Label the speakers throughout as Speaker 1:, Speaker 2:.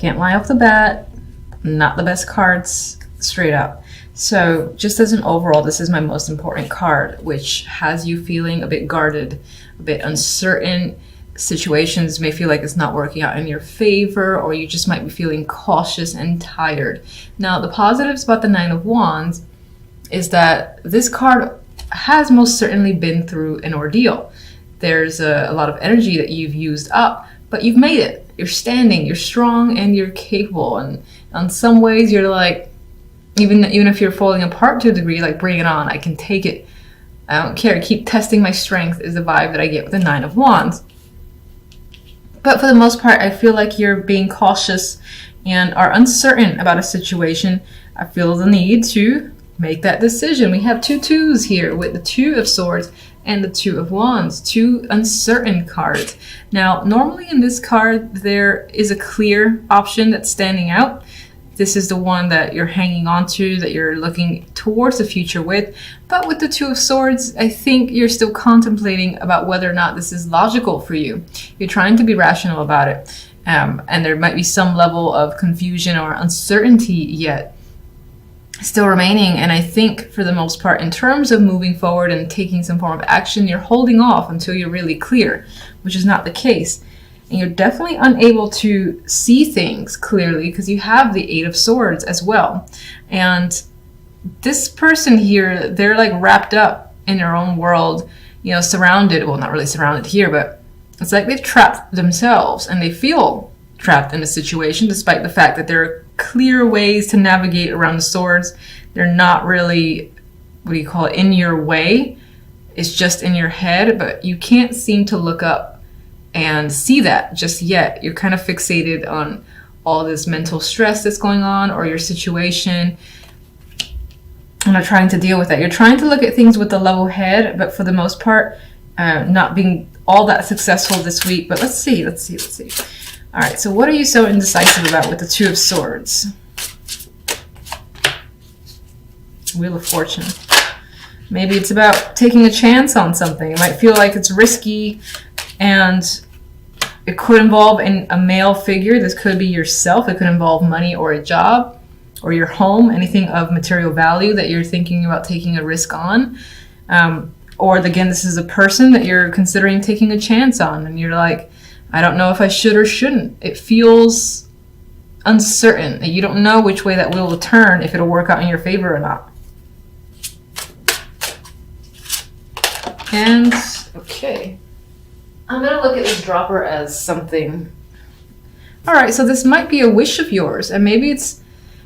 Speaker 1: can't lie off the bat, not the best cards, straight up. So just as an overall, this is my most important card, which has you feeling a bit guarded, a bit uncertain. Situations may feel like it's not working out in your favor, or you just might be feeling cautious and tired. Now, the positives about the Nine of Wands is that this card has most certainly been through an ordeal. There's a lot of energy that you've used up, but you've made it. You're standing, you're strong, and you're capable. And in some ways, you're like, even if you're falling apart to a degree, like, bring it on. I can take it. I don't care. Keep testing my strength is the vibe that I get with the Nine of Wands. But for the most part, I feel like you're being cautious and are uncertain about a situation. I feel the need to make that decision. We have two twos here with the Two of Swords and the Two of Wands, two uncertain cards. Now, normally in this card, there is a clear option that's standing out. This is the one that you're hanging on to, that you're looking towards the future with. But with the Two of Swords, I think you're still contemplating about whether or not this is logical for you. You're trying to be rational about it. And there might be some level of confusion or uncertainty yet still remaining. And I think for the most part, in terms of moving forward and taking some form of action, you're holding off until you're really clear, which is not the case. And you're definitely unable to see things clearly because you have the Eight of Swords as well. And this person here, they're like wrapped up in their own world, you know, surrounded, well, not really surrounded here, but it's like they've trapped themselves and they feel trapped in a situation despite the fact that there are clear ways to navigate around the swords. They're not really, what do you call it, in your way. It's just in your head, but you can't seem to look up and see that just yet. You're kind of fixated on all this mental stress that's going on or your situation and are trying to deal with that. You're trying to look at things with a level head, but for the most part, not being all that successful this week. But let's see. All right, so what are you so indecisive about with the Two of Swords? Wheel of Fortune. Maybe it's about taking a chance on something. It might feel like it's risky, and it could involve a male figure. This could be yourself. It could involve money or a job or your home, anything of material value that you're thinking about taking a risk on. Or again, this is a person that you're considering taking a chance on, and you're like, I don't know if I should or shouldn't. It feels uncertain. You don't know which way that wheel will turn, if it'll work out in your favor or not. And, okay. I'm going to look at this dropper as something. All right, so this might be a wish of yours, and maybe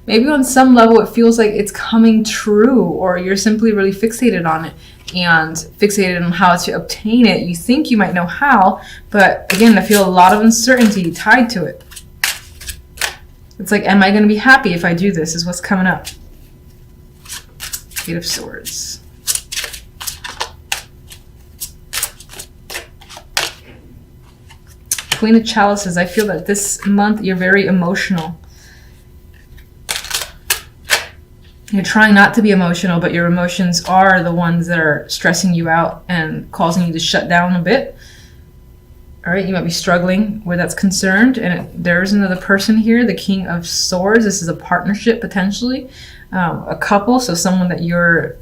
Speaker 1: on some level it feels like it's coming true, or you're simply really fixated on it and fixated on how to obtain it. You think you might know how, but again, I feel a lot of uncertainty tied to it. It's like, am I going to be happy if I do this, is what's coming up. Eight of Swords. Queen of Chalices. I feel that this month you're very emotional. You're trying not to be emotional, but your emotions are the ones that are stressing you out and causing you to shut down a bit. All right, you might be struggling where that's concerned. And there's another person here, the King of Swords. This is a partnership, potentially. A couple, so someone that you're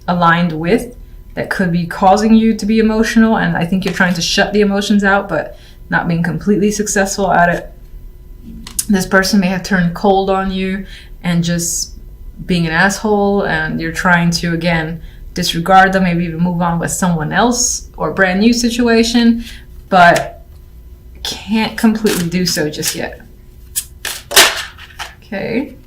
Speaker 1: aligned with that could be causing you to be emotional. And I think you're trying to shut the emotions out, but not being completely successful at it. This person may have turned cold on you and just being an asshole, and you're trying to, again, disregard them, maybe even move on with someone else or a brand new situation, but can't completely do so just yet. Okay.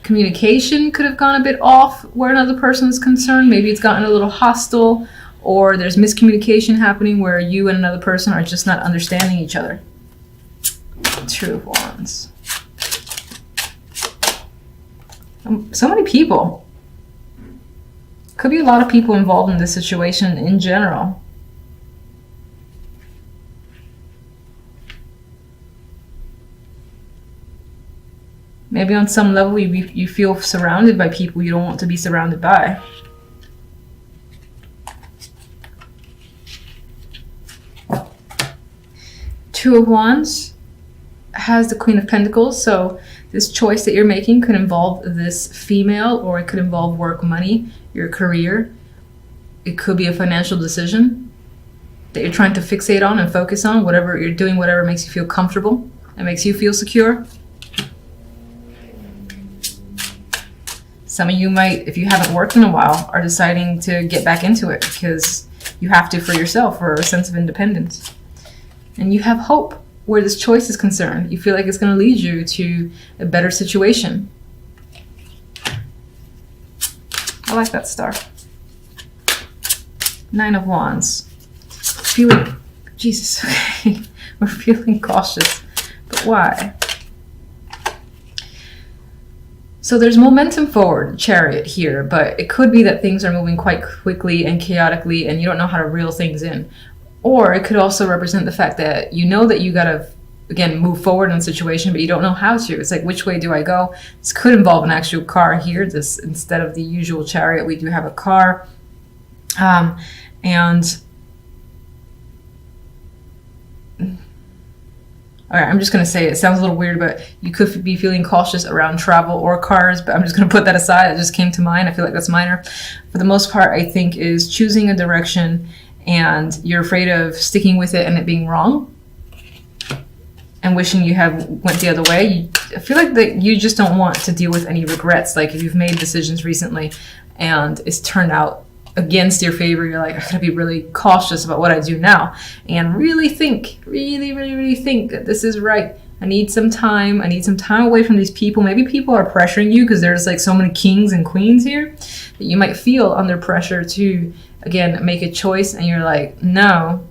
Speaker 1: Communication could have gone a bit off where another person is concerned. Maybe it's gotten a little hostile, or there's miscommunication happening where you and another person are just not understanding each other. Two of Wands. So many people. Could be a lot of people involved in this situation in general. Maybe on some level you feel surrounded by people you don't want to be surrounded by. Two of Wands has the Queen of Pentacles, so this choice that you're making could involve this female, or it could involve work, money, your career. It could be a financial decision that you're trying to fixate on and focus on. Whatever you're doing, whatever makes you feel comfortable and makes you feel secure. Some of you might, if you haven't worked in a while, are deciding to get back into it because you have to for yourself, for a sense of independence. And you have hope where this choice is concerned. You feel like it's going to lead you to a better situation. I like that star. 9 of Wands. Feeling, Jesus, okay. We're feeling cautious. But why? So there's momentum forward, Chariot here, but it could be that things are moving quite quickly and chaotically and you don't know how to reel things in. Or it could also represent the fact that you know that you gotta, again, move forward in a situation, but you don't know how to. It's like, which way do I go? This could involve an actual car here. This, instead of the usual Chariot, we do have a car. All right, I'm just going to say it sounds a little weird, but you could be feeling cautious around travel or cars, but I'm just going to put that aside. It just came to mind. I feel like that's minor. For the most part, I think is choosing a direction and you're afraid of sticking with it and it being wrong and wishing you had went the other way. I feel like that you just don't want to deal with any regrets. Like if you've made decisions recently and it's turned out against your favor, you're like, I gotta be really cautious about what I do now and really think, really think that this is right. I need some time. I need some time away from these people. Maybe people are pressuring you because there's like so many kings and queens here that you might feel under pressure to, again, make a choice. And you're like, no,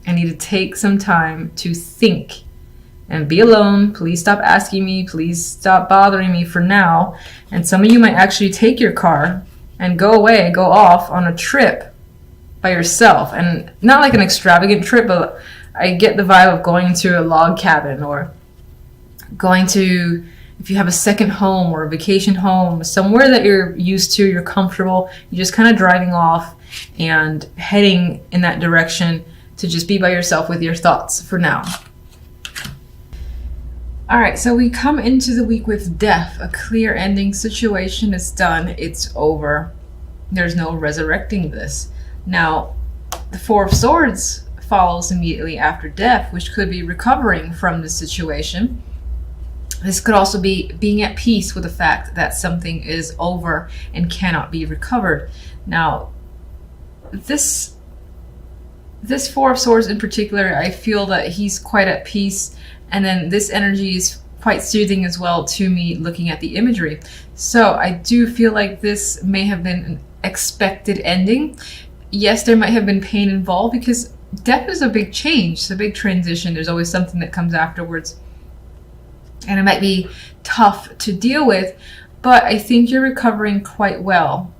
Speaker 1: I need to take some time to think and be alone. Please stop asking me. Please stop bothering me for now. And some of you might actually take your car and go away, go off on a trip by yourself. And not like an extravagant trip, but I get the vibe of going to a log cabin or going to, if you have a second home or a vacation home, somewhere that you're used to, you're comfortable, you're just kind of driving off and heading in that direction to just be by yourself with your thoughts for now. All right, so we come into the week with death, a clear ending. Situation is done. It's over. There's no resurrecting this. Now, the Four of Swords follows immediately after death, which could be recovering from the situation. This could also be being at peace with the fact that something is over and cannot be recovered. Now, this Four of Swords in particular, I feel that he's quite at peace. And then this energy is quite soothing as well to me looking at the imagery. So I do feel like this may have been an expected ending. Yes, there might have been pain involved because death is a big change. It's a big transition. There's always something that comes afterwards. And it might be tough to deal with, but I think you're recovering quite well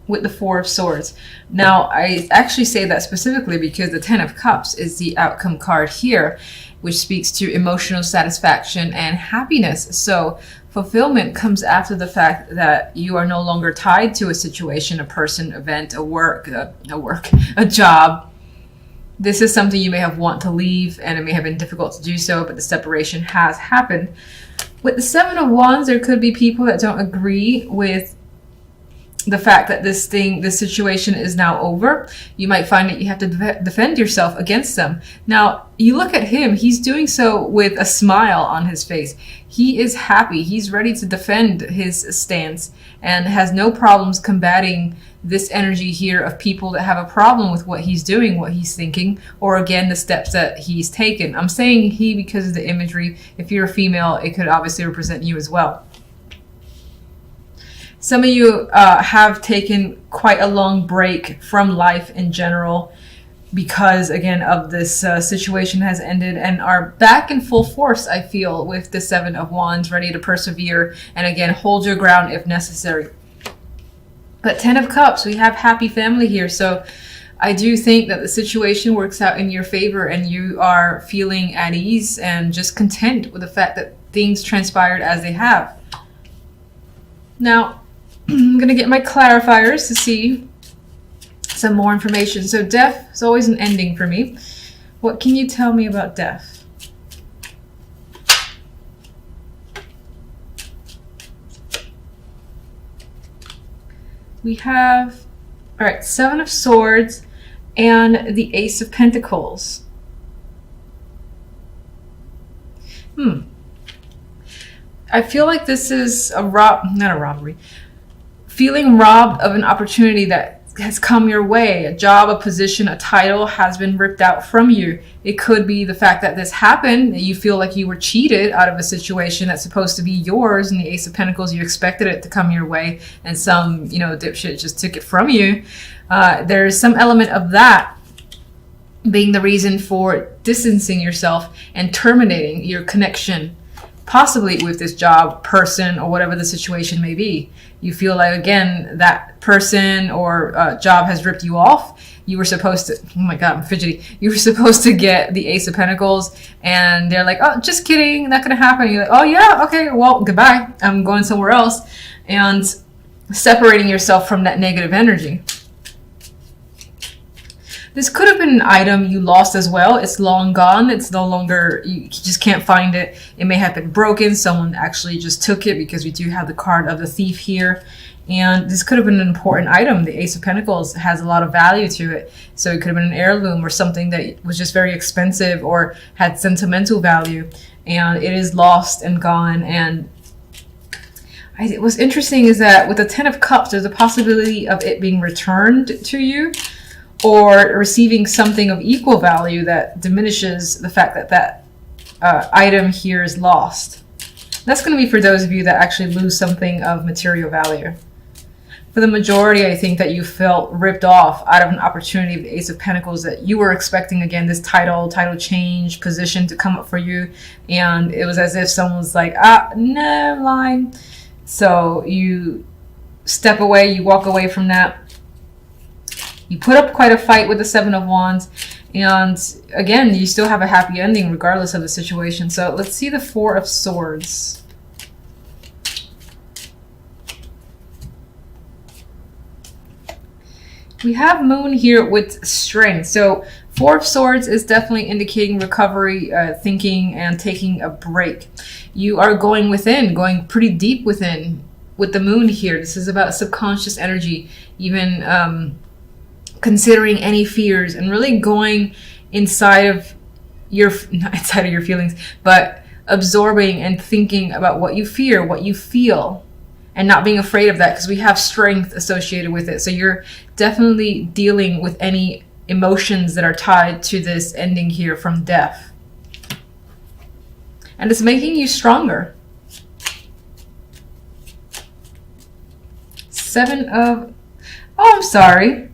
Speaker 1: with the Four of Swords. Now, I actually say that specifically because the Ten of Cups is the outcome card here, which speaks to emotional satisfaction and happiness. So fulfillment comes after the fact that you are no longer tied to a situation, a person, event, a job. This is something you may have want to leave and it may have been difficult to do so, but the separation has happened. With the Seven of Wands, there could be people that don't agree with the fact that this situation is now over. You might find that you have to defend yourself against them. Now, you look at him, he's doing so with a smile on his face. He is happy. He's ready to defend his stance and has no problems combating this energy here of people that have a problem with what he's doing, what he's thinking, or again, the steps that he's taken. I'm saying he because of the imagery. If you're a female, it could obviously represent you as well. Some of you have taken quite a long break from life in general because, again, of this situation has ended and are back in full force, I feel, with the Seven of Wands, ready to persevere and, again, hold your ground if necessary. But Ten of Cups, we have happy family here. So I do think that the situation works out in your favor and you are feeling at ease and just content with the fact that things transpired as they have. Now, I'm going to get my clarifiers to see some more information. So death is always an ending for me. What can you tell me about death? We have, all right, Seven of Swords and the Ace of Pentacles. I feel like this is not a robbery. Feeling robbed of an opportunity that has come your way. A job, a position, a title has been ripped out from you. It could be the fact that this happened, that you feel like you were cheated out of a situation that's supposed to be yours. And the Ace of Pentacles, you expected it to come your way, and some, dipshit just took it from you. There's some element of that being the reason for distancing yourself and terminating your connection, possibly with this job, person, or whatever the situation may be. You feel like, again, that person or job has ripped you off. You were supposed to, oh my God, I'm fidgety. You were supposed to get the Ace of Pentacles, and they're like, oh, just kidding, not gonna happen. You're like, oh yeah, okay, well, goodbye. I'm going somewhere else. And separating yourself from that negative energy. This could have been an item you lost as well. It's long gone. It's no longer, you just can't find it. It may have been broken. Someone actually just took it, because we do have the card of the thief here. And this could have been an important item. The Ace of Pentacles has a lot of value to it. So it could have been an heirloom or something that was just very expensive or had sentimental value. And it is lost and gone. And what's interesting is that with the Ten of Cups, there's a possibility of it being returned to you, or receiving something of equal value that diminishes the fact that that item here is lost. That's going to be for those of you that actually lose something of material value. For the majority, I think that you felt ripped off out of an opportunity of the Ace of Pentacles that you were expecting, again, this title change, position to come up for you. And it was as if someone was like, no, I'm lying. So you step away, you walk away from that. You put up quite a fight with the Seven of Wands, and again, you still have a happy ending regardless of the situation. So let's see the Four of Swords. We have Moon here with strength. So Four of Swords is definitely indicating recovery, thinking, and taking a break. You are going within, going pretty deep within with the Moon here. This is about subconscious energy, even considering any fears and really going inside of your, not inside of your feelings, but absorbing and thinking about what you fear, what you feel, and not being afraid of that, because we have strength associated with it. So you're definitely dealing with any emotions that are tied to this ending here from death. And it's making you stronger. Seven of, oh, I'm sorry.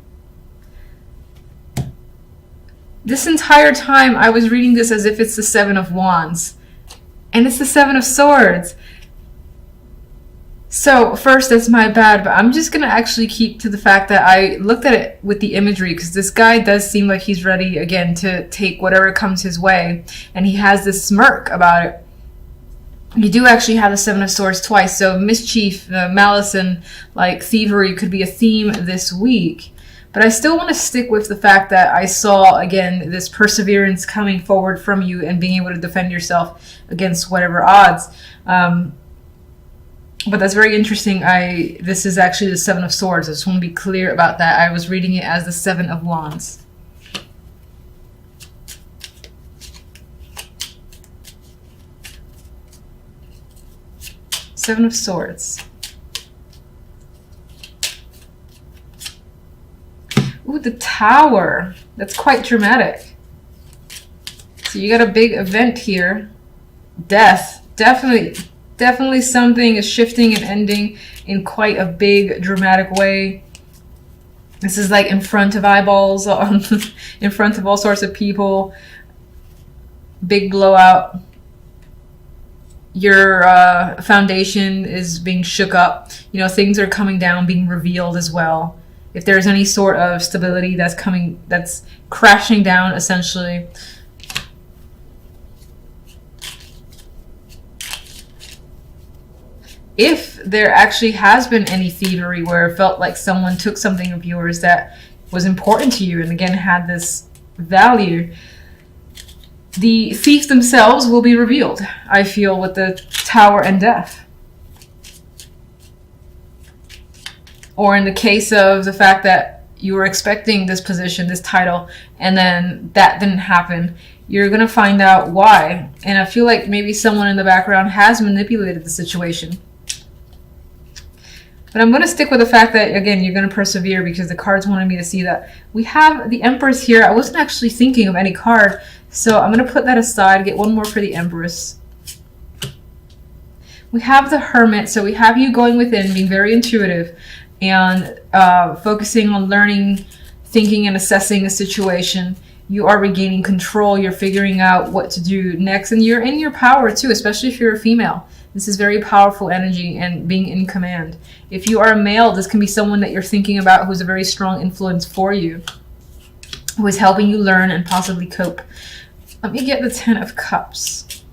Speaker 1: This entire time I was reading this as if it's the Seven of Wands, and it's the Seven of Swords. So first, that's my bad, but I'm just going to actually keep to the fact that I looked at it with the imagery, because this guy does seem like he's ready again to take whatever comes his way, and he has this smirk about it. You do actually have the Seven of Swords twice, so mischief, malice, and like thievery could be a theme this week. But I still want to stick with the fact that I saw, again, this perseverance coming forward from you and being able to defend yourself against whatever odds. But that's very interesting. This is actually the Seven of Swords. I just want to be clear about that. I was reading it as the Seven of Wands. Seven of Swords. Ooh, the Tower. That's quite dramatic. So you got a big event here. Death. Definitely something is shifting and ending in quite a big, dramatic way. This is like in front of eyeballs, in front of all sorts of people. Big blowout. Your foundation is being shook up. You know, things are coming down, being revealed as well. If there's any sort of stability that's coming, that's crashing down, essentially. If there actually has been any thievery where it felt like someone took something of yours that was important to you and again had this value, the thieves themselves will be revealed, I feel, with the Tower and Death. Or in the case of the fact that you were expecting this position, this title, and then that didn't happen, you're going to find out why. And I feel like maybe someone in the background has manipulated the situation. But I'm going to stick with the fact that, again, you're going to persevere because the cards wanted me to see that. We have the Empress here. I wasn't actually thinking of any card, so I'm going to put that aside, get one more for the Empress. We have the Hermit, so we have you going within, being very intuitive, and focusing on learning, thinking, and assessing a situation. You are regaining control. You're figuring out what to do next, and you're in your power too, especially if you're a female. This is very powerful energy and being in command. If you are a male, this can be someone that you're thinking about who's a very strong influence for you, who is helping you learn and possibly cope. Let me get the 10 of Cups.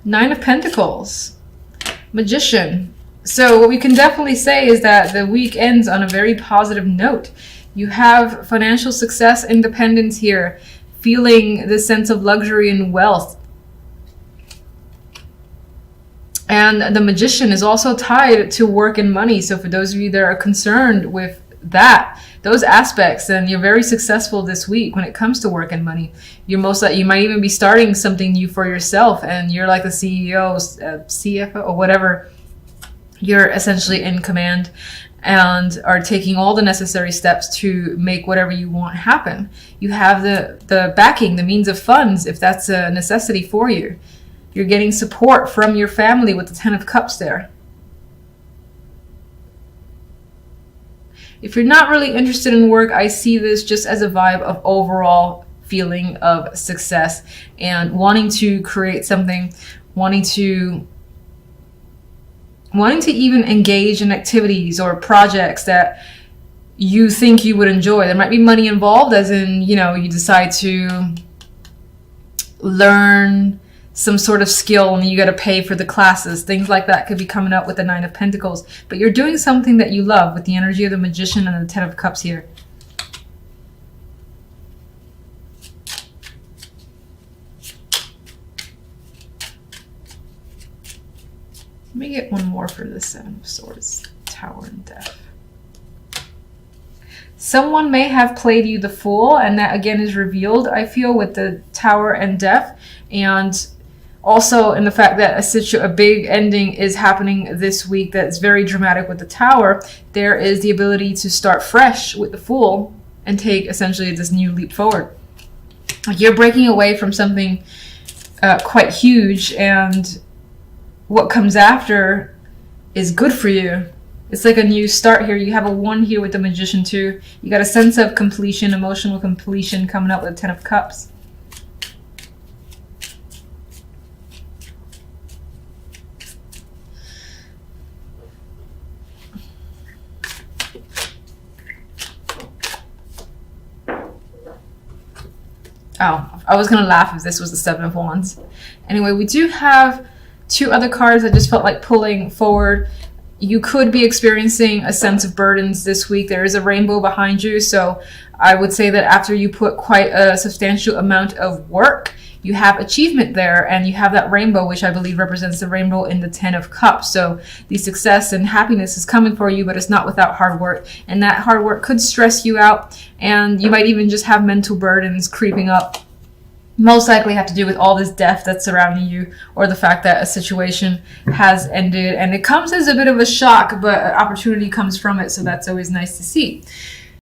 Speaker 1: Nine of Pentacles. Magician. So what we can definitely say is that the week ends on a very positive note. You have financial success, independence here, feeling this sense of luxury and wealth. And the Magician is also tied to work and money. So for those of you that are concerned with that, those aspects, then you're very successful this week when it comes to work and money. You're most likely, you might even be starting something new for yourself, and you're like the CEO, CFO, or whatever. You're essentially in command and are taking all the necessary steps to make whatever you want happen. You have the backing, the means of funds, if that's a necessity for you. You're getting support from your family with the 10 of Cups there. If you're not really interested in work, I see this just as a vibe of overall feeling of success and wanting to create something, wanting to even engage in activities or projects that you think you would enjoy. There might be money involved, as in, you know, you decide to learn some sort of skill and you got to pay for the classes. Things like that could be coming up with the 9 of Pentacles. But you're doing something that you love with the energy of the Magician and the 10 of Cups here. Let me get one more for the 7 of Swords, Tower and Death. Someone may have played you the fool, and that again is revealed, I feel, with the Tower and Death. And also in the fact that a big ending is happening this week that's very dramatic with the Tower. There is the ability to start fresh with the Fool and take essentially this new leap forward. You're breaking away from something quite huge, and what comes after is good for you. It's like a new start here. You have a 1 here with the Magician too. You got a sense of completion, emotional completion coming up with the 10 of Cups. Oh, I was going to laugh if this was the 7 of Wands. Anyway, we do have 2 other cards I just felt like pulling forward. You could be experiencing a sense of burdens this week. There is a rainbow behind you, so I would say that after you put quite a substantial amount of work, you have achievement there, and you have that rainbow, which I believe represents the rainbow in the 10 of Cups. So the success and happiness is coming for you, but it's not without hard work, and that hard work could stress you out, and you might even just have mental burdens creeping up. Most likely have to do with all this death that's surrounding you, or the fact that a situation has ended, and it comes as a bit of a shock, but opportunity comes from it, so that's always nice to see.